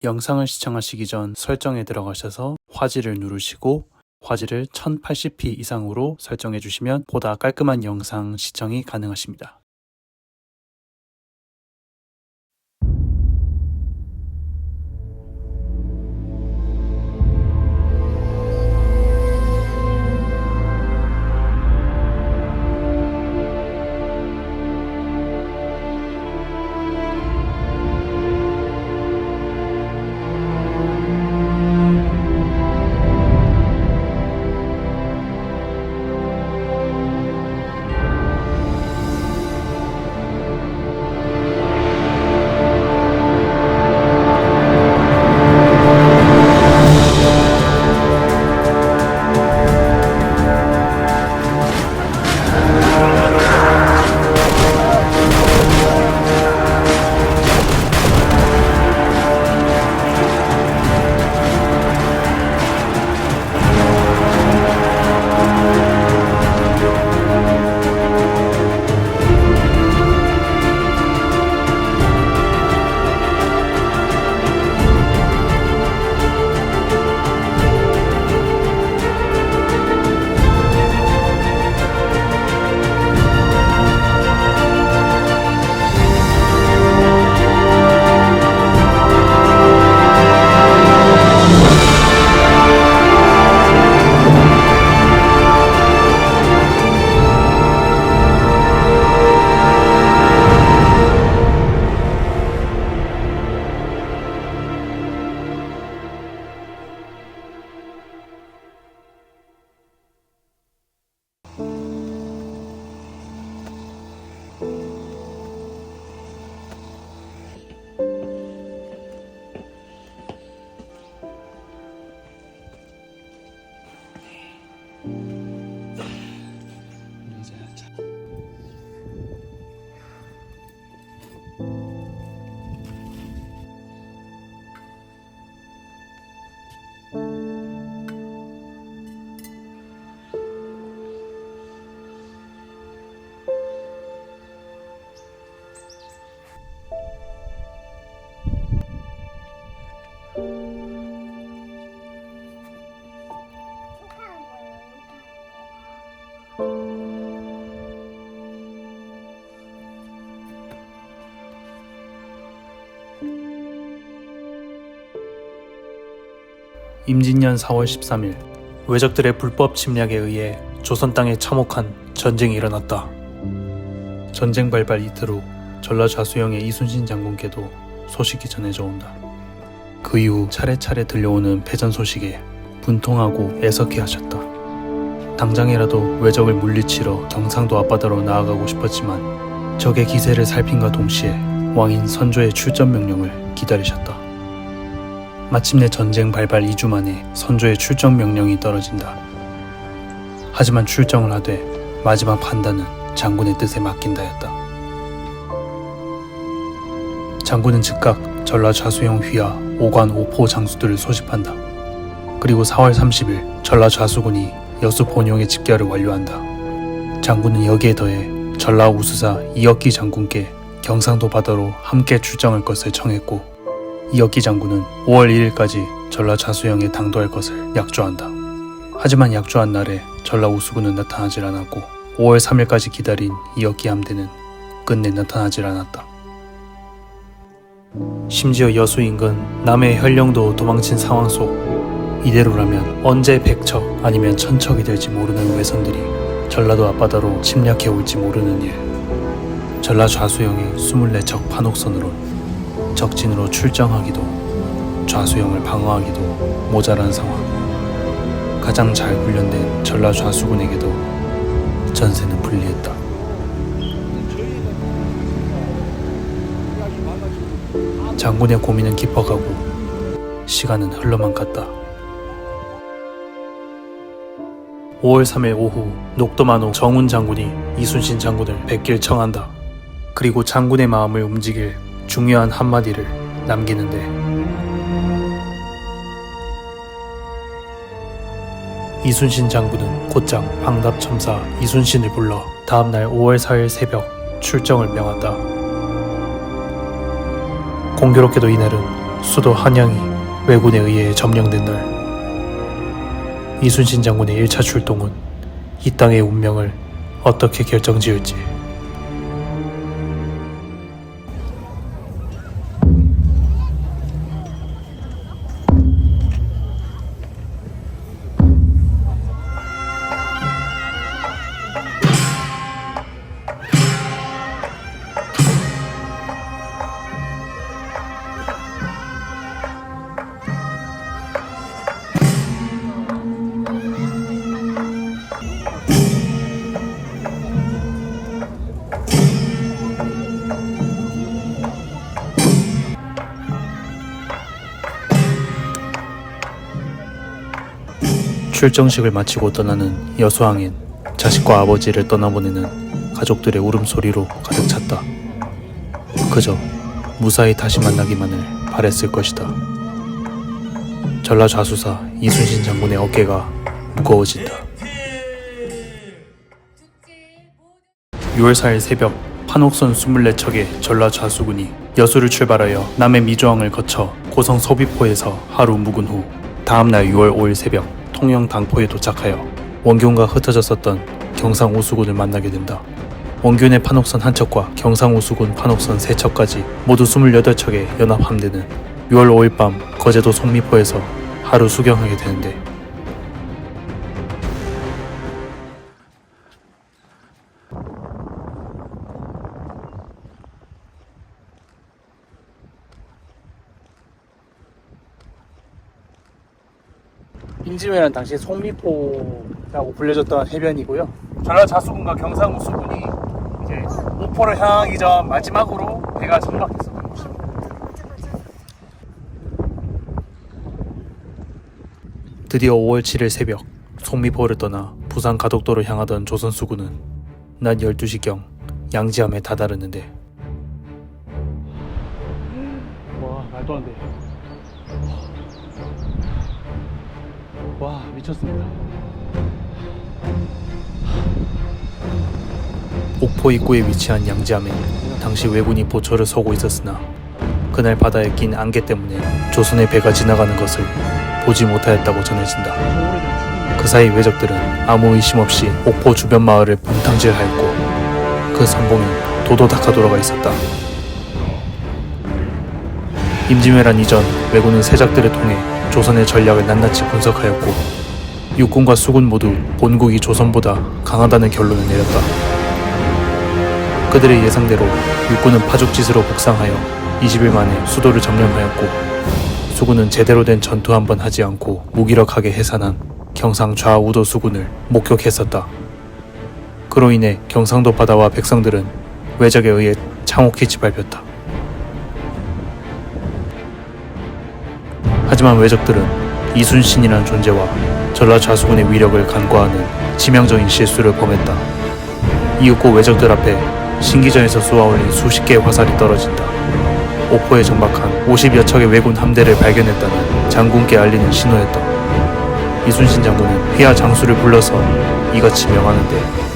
영상을 시청하시기 전 설정에 들어가셔서 화질을 누르시고 화질을 1080p 이상으로 설정해 주시면 보다 깔끔한 영상 시청이 가능하십니다. 임진년 4월 13일 외적들의 불법 침략에 의해 조선 땅에 참혹한 전쟁이 일어났다. 전쟁 발발 이틀 후 전라 좌수영의 이순신 장군께도 소식이 전해져 온다. 그 이후 차례차례 들려오는 패전 소식에 분통하고 애석해 하셨다. 당장이라도 외적을 물리치러 경상도 앞바다로 나아가고 싶었지만 적의 기세를 살핀과 동시에 왕인 선조의 출전 명령을 기다리셨다. 마침내 전쟁 발발 2주 만에 선조의 출정 명령이 떨어진다. 하지만 출정을 하되 마지막 판단은 장군의 뜻에 맡긴다였다. 장군은 즉각 전라 좌수영 휘하 5관 5포 장수들을 소집한다. 그리고 4월 30일 전라 좌수군이 여수 본용의 집결을 완료한다. 장군은 여기에 더해 전라 우수사 이혁기 장군께 경상도 바다로 함께 출정할 것을 청했고 이혁기 장군은 5월 1일까지 전라 좌수영에 당도할 것을 약조한다. 하지만 약조한 날에 전라 우수군은 나타나질 않았고 5월 3일까지 기다린 이혁기 함대는 끝내 나타나질 않았다. 심지어 여수 인근 남해 현령도 도망친 상황 속 이대로라면 언제 100척 아니면 1000척이 될지 모르는 외선들이 전라도 앞바다로 침략해 올지 모르는 일. 전라 좌수영의 24척 판옥선으론 적진으로 출정하기도 좌수영을 방어하기도 모자란 상황. 가장 잘 훈련된 전라 좌수군에게도 전세는 불리했다. 장군의 고민은 깊어가고 시간은 흘러만 갔다. 5월 3일 오후 녹도만호 정훈 장군이 이순신 장군을 뵙길 청한다. 그리고 장군의 마음을 움직일 중요한 한마디를 남기는데 이순신 장군은 곧장 방답첨사 이순신을 불러 다음날 5월 4일 새벽 출정을 명한다. 공교롭게도 이날은 수도 한양이 왜군에 의해 점령된 날, 이순신 장군의 1차 출동은 이 땅의 운명을 어떻게 결정지을지. 출정식을 마치고 떠나는 여수항엔 자식과 아버지를 떠나보내는 가족들의 울음소리로 가득 찼다. 그저 무사히 다시 만나기만을 바랬을 것이다. 전라좌수사 이순신 장군의 어깨가 무거워진다. 6월 4일 새벽 판옥선 24척의 전라좌수군이 여수를 출발하여 남해 미조항을 거쳐 고성 서비포에서 하루 묵은 후 다음날 6월 5일 새벽 통영 당포에 도착하여 원균과 흩어졌었던 경상우수군을 만나게 된다. 원균의 판옥선 한 척과 경상우수군 판옥선 3척까지 모두 28척의 연합함대는 6월 5일 밤 거제도 송미포에서 하루 수경하게 되는데, 임진왜란 당시 송미포라고 불려졌던 해변이고요. 전라좌수군과 경상우수군이 이제 목포를 향하기 전 마지막으로 배가 정박했었던 곳입니다. 드디어 5월 7일 새벽 송미포를 떠나 부산 가덕도로 향하던 조선수군은 낮 12시경 양지함에 다다르는데, 와, 말도 안 돼. 와, 미쳤습니다. 옥포 입구에 위치한 양지함에 당시 왜군이 보초를 서고 있었으나 그날 바다에 낀 안개 때문에 조선의 배가 지나가는 것을 보지 못하였다고 전해진다. 그 사이 왜적들은 아무 의심 없이 옥포 주변 마을을 분탕질하였고 그 상공이 도도닥하 돌아가 있었다. 임진왜란 이전 왜군은 세작들을 통해 조선의 전략을 낱낱이 분석하였고 육군과 수군 모두 본국이 조선보다 강하다는 결론을 내렸다. 그들의 예상대로 육군은 파죽지세로 북상하여 20일 만에 수도를 점령하였고 수군은 제대로 된 전투 한 번 하지 않고 무기력하게 해산한 경상 좌우도 수군을 목격했었다. 그로 인해 경상도 바다와 백성들은 왜적에 의해 창옥히 짓밟혔다. 하지만 왜적들은 이순신이라는 존재와 전라좌수군의 위력을 간과하는 치명적인 실수를 범했다. 이윽고 왜적들 앞에 신기전에서 쏘아올린 수십 개의 화살이 떨어진다. 옥포에 정박한 50여 척의 왜군 함대를 발견했다는 장군께 알리는 신호였다. 이순신 장군은 휘하 장수를 불러서 이같이 명하는데,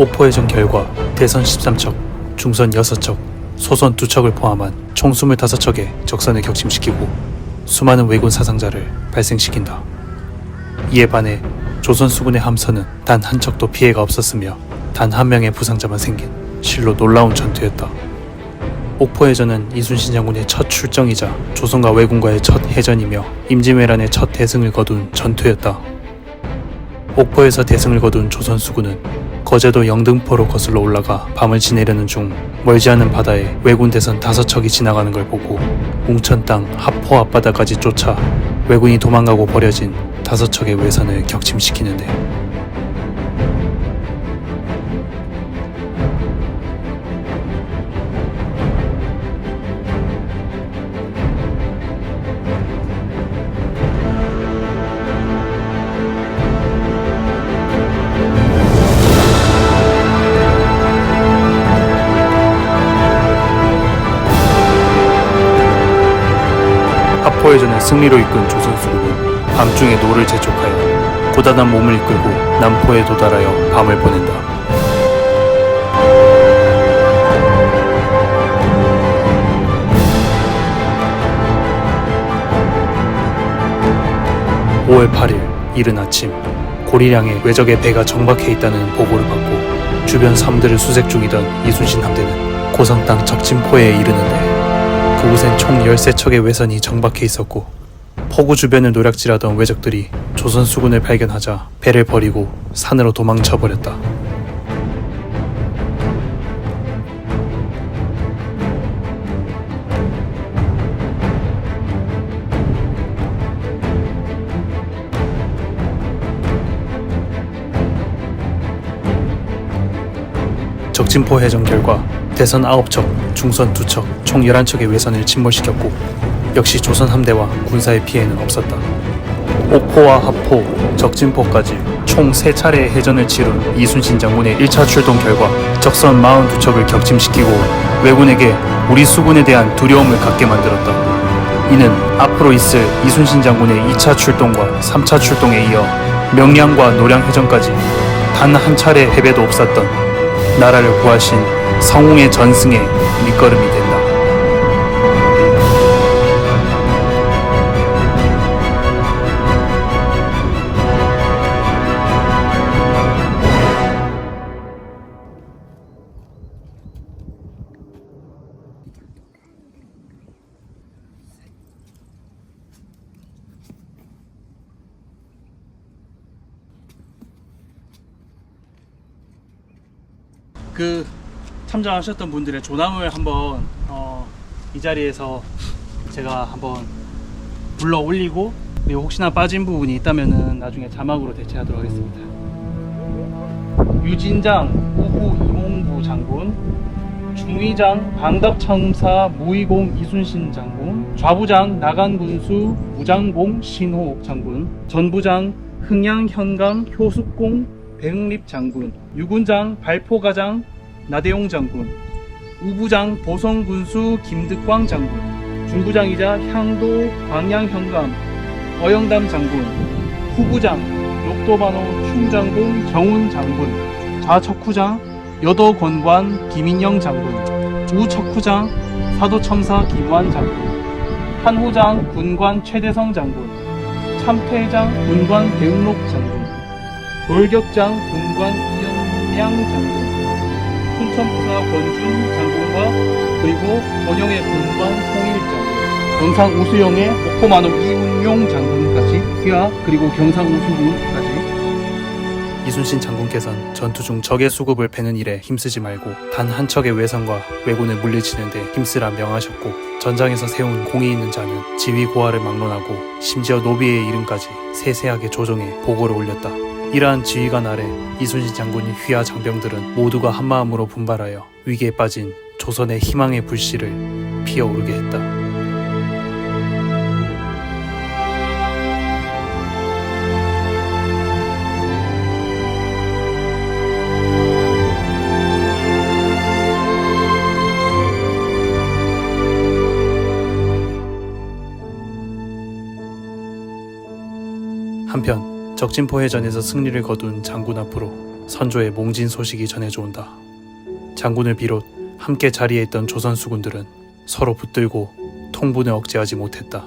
옥포해전 결과 대선 13척, 중선 6척, 소선 2척을 포함한 총 25척의 적선을 격침시키고 수많은 왜군 사상자를 발생시킨다. 이에 반해 조선 수군의 함선은 단 한 척도 피해가 없었으며 단 한 명의 부상자만 생긴 실로 놀라운 전투였다. 옥포해전은 이순신 장군의 첫 출정이자 조선과 왜군과의 첫 해전이며 임진왜란의 첫 대승을 거둔 전투였다. 옥포에서 대승을 거둔 조선 수군은 거제도 영등포로 거슬러 올라가 밤을 지내려는 중 멀지 않은 바다에 왜군 대선 5척이 지나가는 걸 보고 웅천 땅 하포 앞바다까지 쫓아 왜군이 도망가고 버려진 5척의 외선을 격침시키는데, 하포해전을 승리로 이끈 조선 수군은 밤중에 노를 재촉하여 고단한 몸을 이끌고 남포에 도달하여 밤을 보낸다. (5월 8일) 이른 아침, 고리량에 왜적의 배가 정박해 있다는 보고를 받고 주변 섬들을 수색 중이던 이순신 함대는 고성 땅 적진포에 이르는데, 그곳엔 총 13척의 외선이 정박해 있었고 포구 주변을 노략질하던 왜적들이 조선 수군을 발견하자 배를 버리고 산으로 도망쳐버렸다. 적진포 해전 결과 대선 9척, 중선 2척, 총 11척의 외선을 침몰시켰고 역시 조선 함대와 군사의 피해는 없었다. 옥포와 하포, 적진포까지 총 3차례의 해전을 치룬 이순신 장군의 1차 출동 결과 적선 42척을 격침시키고 왜군에게 우리 수군에 대한 두려움을 갖게 만들었다. 이는 앞으로 있을 이순신 장군의 2차 출동과 3차 출동에 이어 명량과 노량해전까지 단 한 차례 패배도 없었던 나라를 구하신 성웅의 전승의 밑거름이 된다. 참전하셨던 분들의 조남을 한번 이 자리에서 제가 한번 불러 올리고, 그리고 혹시나 빠진 부분이 있다면은 나중에 자막으로 대체하도록 하겠습니다. 유진장 우후 이몽부 장군, 중위장 방답참사 무의공 이순신 장군, 좌부장 나간군수 무장공 신호 장군, 전부장 흥양현감 효숙공 백립 장군, 유군장 발포가장 나대용 장군, 우부장 보성군수 김득광 장군, 중부장이자 향도 광양현감 어영담 장군, 후부장 녹도반호 충장군 정운 장군, 좌척후장 여도권관 김인영 장군, 우척후장 사도첨사 김완 장군, 한후장 군관 최대성 장군, 참패장 군관 배은록 장군, 돌격장 군관 이영량 장군, 춘천부사 권준 장군과 그리고 번영의 군관 송일 장군, 경상 우수영의 옥포만옥 이운용 장군까지, 휘하 그리고 경상 우수군까지. 이순신 장군께서는 전투 중 적의 수급을 패는 일에 힘쓰지 말고 단 한 척의 외선과 왜군을 물리치는데 힘쓰라 명하셨고, 전장에서 세운 공이 있는 자는 지휘 고하를 막론하고 심지어 노비의 이름까지 세세하게 조정해 보고를 올렸다. 이러한 지휘관 아래 이순신 장군이 휘하 장병들은 모두가 한마음으로 분발하여 위기에 빠진 조선의 희망의 불씨를 피어오르게 했다. 한편 적진포 해전에서 승리를 거둔 장군 앞으로 선조의 몽진 소식이 전해져 온다. 장군을 비롯 함께 자리에 있던 조선 수군들은 서로 붙들고 통분을 억제하지 못했다.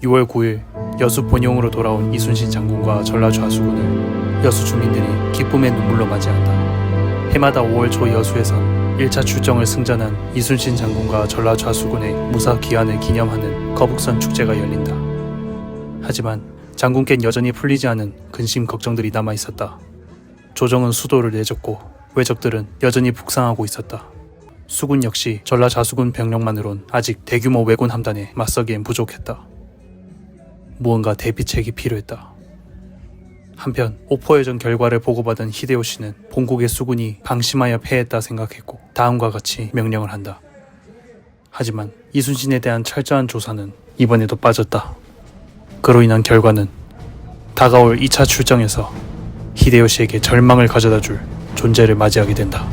6월 9일 여수 본영으로 돌아온 이순신 장군과 전라 좌수군을 여수 주민들이 기쁨의 눈물로 맞이한다. 해마다 5월 초 여수에선 1차 출정을 승전한 이순신 장군과 전라 좌수군의 무사 귀환을 기념하는 거북선 축제가 열린다. 하지만 장군께는 여전히 풀리지 않은 근심 걱정들이 남아있었다. 조정은 수도를 내줬고 왜적들은 여전히 북상하고 있었다. 수군 역시 전라 좌수군 병력만으론 아직 대규모 왜군 함단에 맞서기엔 부족했다. 무언가 대비책이 필요했다. 한편 오포해전 결과를 보고받은 히데요시는 본국의 수군이 방심하여 패했다 생각했고 다음과 같이 명령을 한다. 하지만 이순신에 대한 철저한 조사는 이번에도 빠졌다. 그로 인한 결과는 다가올 2차 출정에서 히데요시에게 절망을 가져다줄 존재를 맞이하게 된다.